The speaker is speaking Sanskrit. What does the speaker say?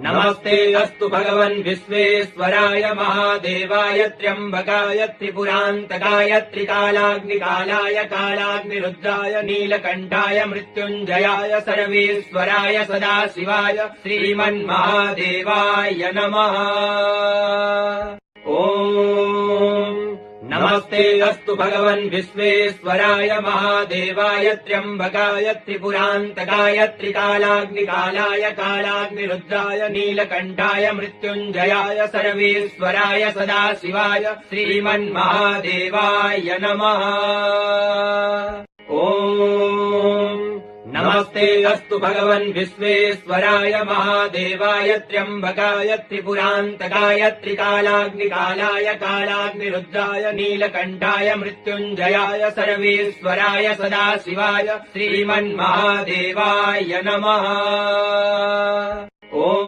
नमस्ते अस्तु भगवन् विश्वेश्वराय महादेवाय त्र्यम्बकाय त्रिपुरान्तकाय त्रिकालाग्निकालाय कालाग्निरुद्राय नीलकण्ठाय मृत्युञ्जयाय सर्वेश्वराय सदाशिवाय श्रीमन्महादेवाय नमः। नमस्ते अस्तु भगवन् विश्वेश्वराय महादेवाय त्र्यम्बकाय त्रिपुरान्तकाय त्रिकालाग्निकालाय कालाग्निरुद्राय नीलकण्ठाय मृत्युञ्जयाय सर्वेश्वराय सदाशिवाय श्रीमन्महादेवाय नमः। नमस्ते अस्तु भगवन् विश्वेश्वराय महादेवाय त्र्यम्बकाय त्रिपुरान्तकाय त्रिकालाग्निकालाय कालाग्निरुद्राय नीलकण्ठाय मृत्युञ्जयाय सर्वेश्वराय सदाशिवाय श्रीमन्महादेवाय नमः।